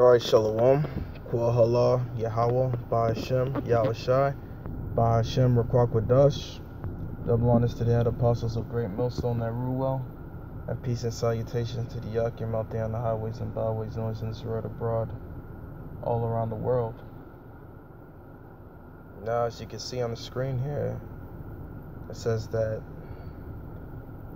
Alright, Shalom, Kuahala, Yahweh, Ba'ashem, Yahushai, Ba'ashem, Rakwakwadush. Double honors to the head apostles of Great Millstone at Ruwell, and peace and salutations to the Yakim out there on the highways and byways, noise and word abroad, all around the world. Now, as you can see on the screen here, it says that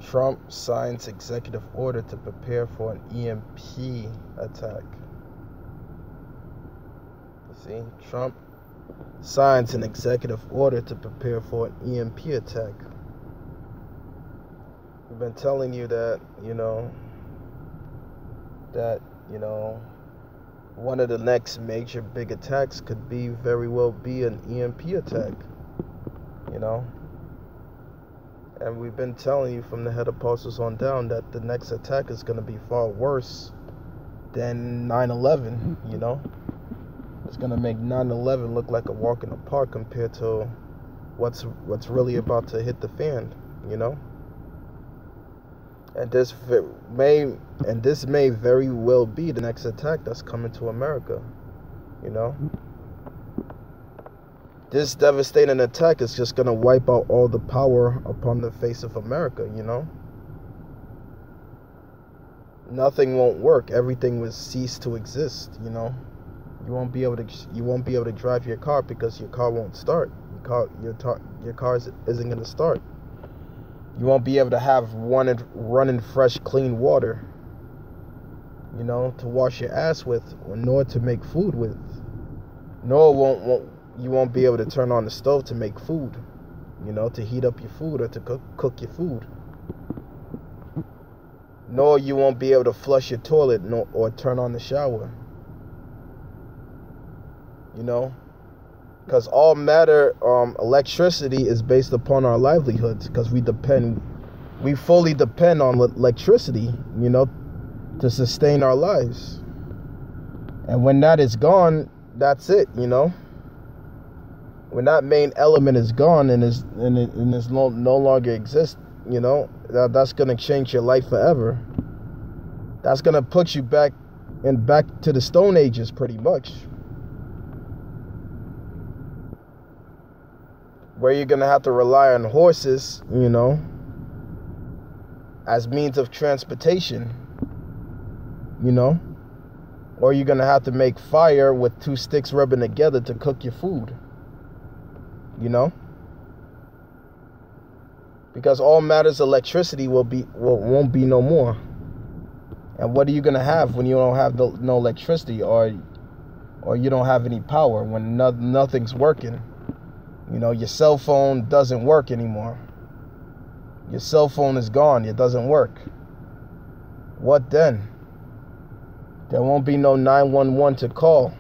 Trump signs executive order to prepare for an EMP attack. See, Trump signs an executive order to prepare for an EMP attack. We've been telling you that, one of the next major big attacks could very well be an EMP attack, And we've been telling you from the head apostles on down that the next attack is going to be far worse than 9/11, It's going to make 9/11 look like a walk in the park compared to what's really about to hit the fan, And this may very well be the next attack that's coming to America, This devastating attack is just going to wipe out all the power upon the face of America, Nothing won't work. Everything will cease to exist, You won't be able to drive your car because your car won't start. Your car isn't going to start. You won't be able to have running fresh, clean water, to wash your ass with, nor to make food with. Nor you won't be able to turn on the stove to make food, to heat up your food or to cook your food. Nor you won't be able to flush your toilet or turn on the shower. Because all matter, electricity is based upon our livelihoods, because we fully depend on electricity, to sustain our lives. And when that is gone, that's it, When that main element is gone and is no longer exists, that's gonna change your life forever. That's gonna put you back to the Stone Ages, pretty much. Where you're going to have to rely on horses, as means of transportation, Or you're going to have to make fire with two sticks rubbing together to cook your food, Because all matters electricity won't be no more. And what are you going to have when you don't have no electricity or you don't have any power, when nothing's working? Your cell phone doesn't work anymore. Your cell phone is gone. It doesn't work. What then? There won't be no 911 to call.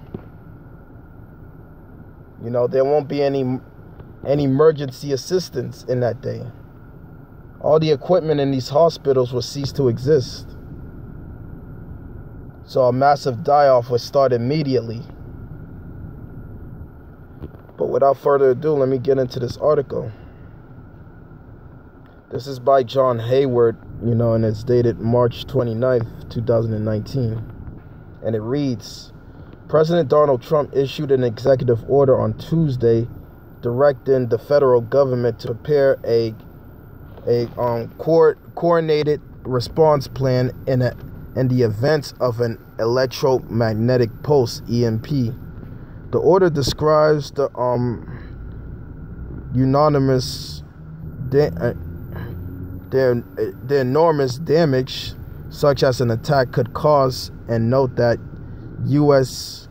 There won't be any emergency assistance in that day. All the equipment in these hospitals will cease to exist. So a massive die-off will start immediately. But without further ado, let me get into this article. This is by John Hayward, and it's dated March 29th, 2019. And it reads, President Donald Trump issued an executive order on Tuesday directing the federal government to prepare a coordinated response plan in the event of an electromagnetic pulse, EMP. The order describes the enormous damage such as an attack could cause, and note that U.S.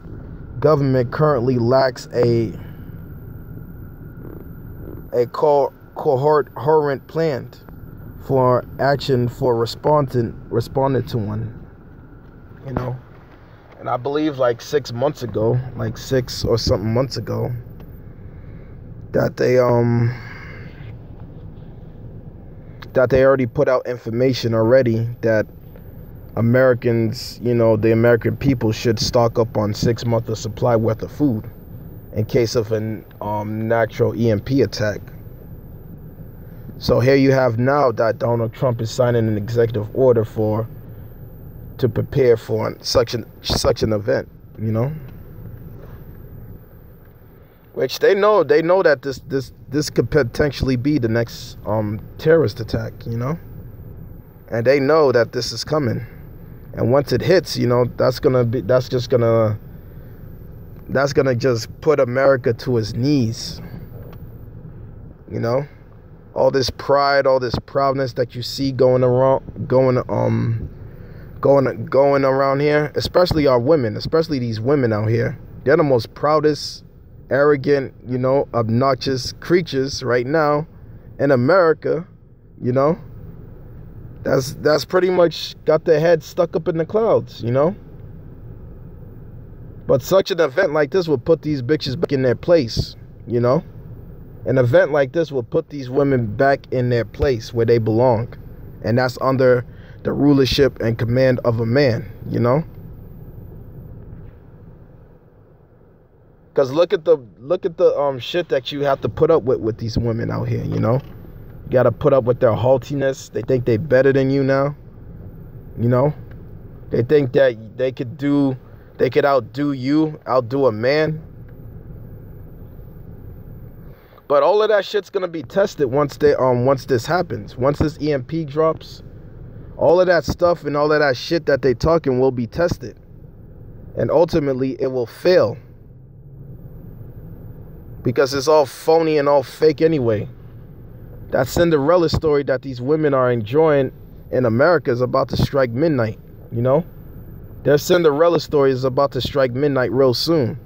government currently lacks a coherent plan for action for responding to one. And I believe like 6 months ago, like 6 or something months ago, that they already put out information already that Americans, the American people should stock up on 6 months of supply worth of food in case of an natural EMP attack. So here you have now that Donald Trump is signing an executive order to prepare for such an event. you know. Which they know that this could potentially be the next terrorist attack, you know. And they know that this is coming. And once it hits, you know, that's gonna just put America to its knees. You know? All this pride, all this proudness that you see going around here, especially our women, especially these women out here. They're the most proudest, arrogant, you know, obnoxious creatures right now in America, you know. That's pretty much got their head stuck up in the clouds, you know. But such an event like this will put these bitches back in their place, you know. An event like this will put these women back in their place where they belong. And that's under the rulership and command of a man, you know. Because look at the shit that you have to put up with these women out here, you know. You got to put up with their haughtiness. They think they're better than you now, you know. They think that they could outdo you, outdo a man. But all of that shit's gonna be tested once this happens. Once this EMP drops, all of that stuff and all of that shit that they talking will be tested. And ultimately it will fail. Because it's all phony and all fake anyway. That Cinderella story that these women are enjoying in America is about to strike midnight, you know? Their Cinderella story is about to strike midnight real soon.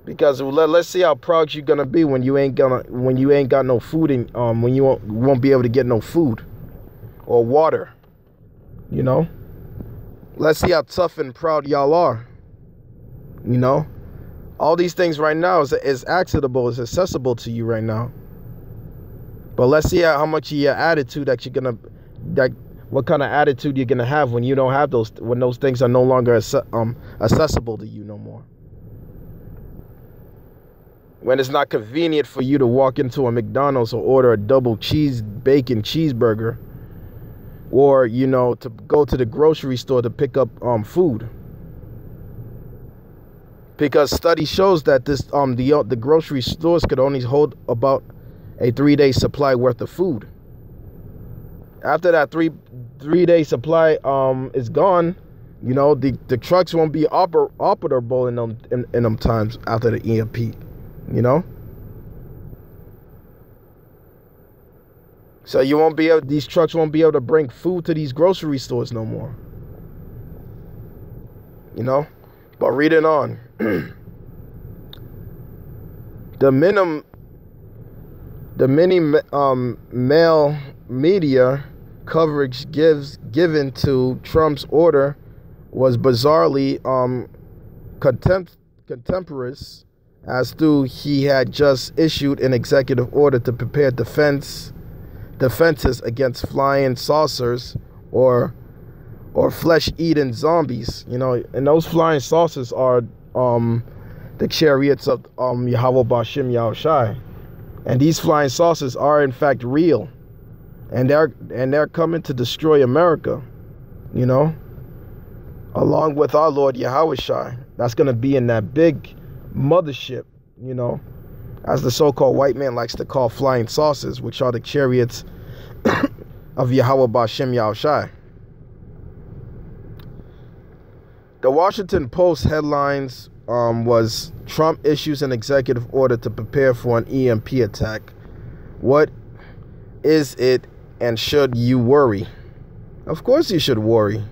Because let's see how proud you're gonna be when you ain't got no food and when you won't be able to get no food or water, you know. Let's see how tough and proud y'all are, you know. All these things right now is accessible, is accessible to you right now. But let's see how much of your attitude what kind of attitude you're gonna have when you don't have when those things are no longer accessible to you no more. When it's not convenient for you to walk into a McDonald's or order a double bacon cheeseburger, or, you know, to go to the grocery store to pick up food. Because study shows that the grocery stores could only hold about a 3-day supply worth of food. After that three-day supply is gone, you know, the trucks won't be operable in them times after the EMP. You know, so these trucks won't be able to bring food to these grocery stores no more. You know, but reading on, the male media coverage given to Trump's order was bizarrely contemporaneous, as though he had just issued an executive order to prepare defenses against flying saucers or flesh-eating zombies. You know, and those flying saucers are the chariots of Yahweh Bashim Yahushai. And these flying saucers are in fact real. And they're coming to destroy America, you know, along with our Lord Yahushai. That's gonna be in that big mothership, you know, as the so-called white man likes to call flying saucers, which are the chariots of Yahweh Bashim Yahushai. The Washington Post headlines was Trump issues an executive order to prepare for an EMP attack. What is it, and should you worry? Of course you should worry,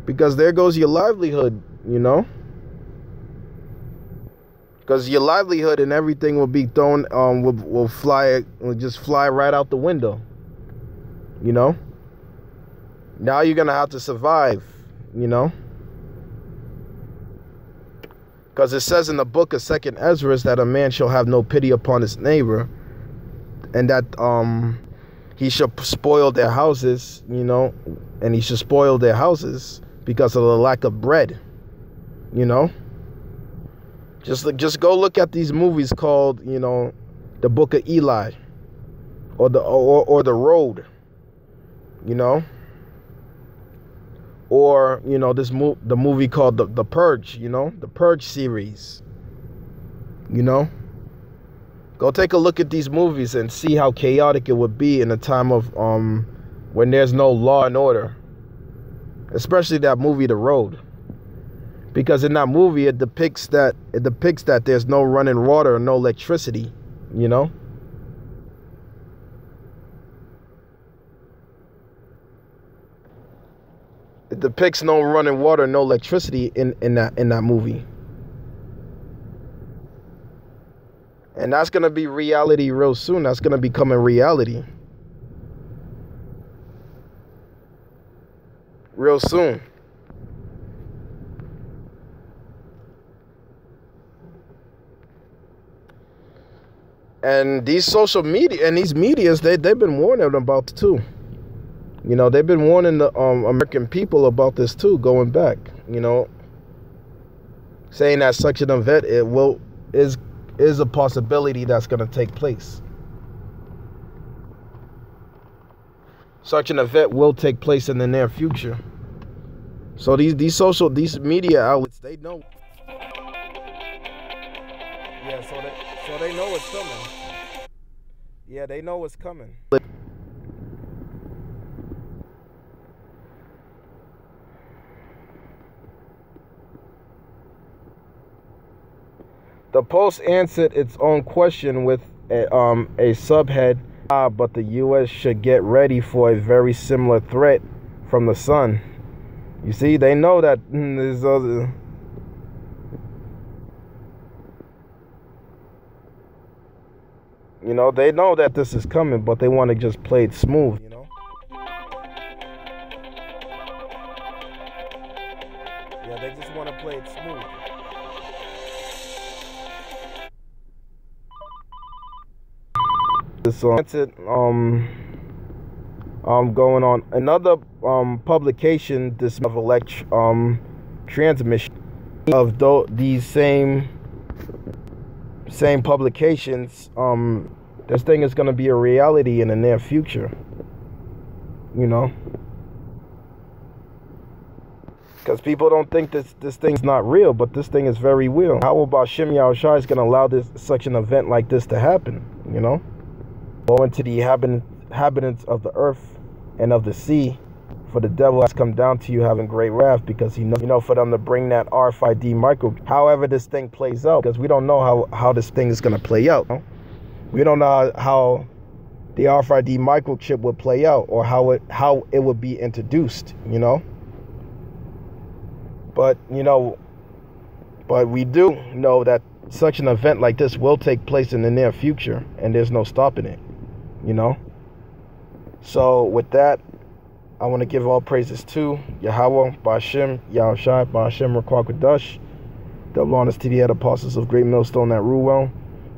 because there goes your livelihood, you know. Because your livelihood and everything will be thrown, will just fly right out the window. You know? Now you're going to have to survive, you know? Because it says in the book of 2nd Ezra that a man shall have no pity upon his neighbor, and that he shall spoil their houses, you know, and he should spoil their houses because of the lack of bread, you know? Just go look at these movies called, you know, the Book of Eli, or the Road. you know, or you know the movie called the Purge, you know, the Purge series, you know. Go take a look at these movies and see how chaotic it would be in a time of when there's no law and order, especially that movie The Road, because in that movie it depicts that there's no running water or no electricity, you know. It depicts no running water, no electricity in that movie. And that's going to be reality real soon. That's going to become a reality real soon. And these social media and these medias, they've been warning about it too. You know, they've been warning the American people about this too, going back, you know, saying that such an event is a possibility that's going to take place. Such an event will take place in the near future. So these media outlets, they know. Yeah, so they know it's coming. Yeah, they know it's coming. The Post answered its own question with a subhead, but the U.S. should get ready for a very similar threat from the sun. You see, they know that there's other... You know, they know that this is coming, but they want to just play it smooth, you know? Yeah, they just want to play it smooth. This going on another publication this of transmission of these same publications. This thing is going to be a reality in the near future, you know, because people don't think this thing's not real, but this thing is very real. How about Shem Yahushua is going to allow such an event like this to happen, you know? Go into the inhabitants of the earth and of the sea, for the devil has come down to you having great wrath, because he knows, you know, for them to bring that RFID micro. However this thing plays out, because we don't know how this thing is going to play out. We don't know how the RFID microchip would play out, or how it would be introduced, you know. But you know, but we do know that such an event like this will take place in the near future, and there's no stopping it, you know. So with that, I want to give all praises to Yahweh, Ba'ashem, Yahushua, Ba'ashem, Rakwakadash, double honors to the head apostles of Great Millstone at Ruwell,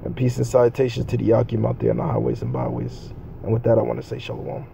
and peace and salutations to the Yakim out there on the highways and byways. And with that, I want to say shalom.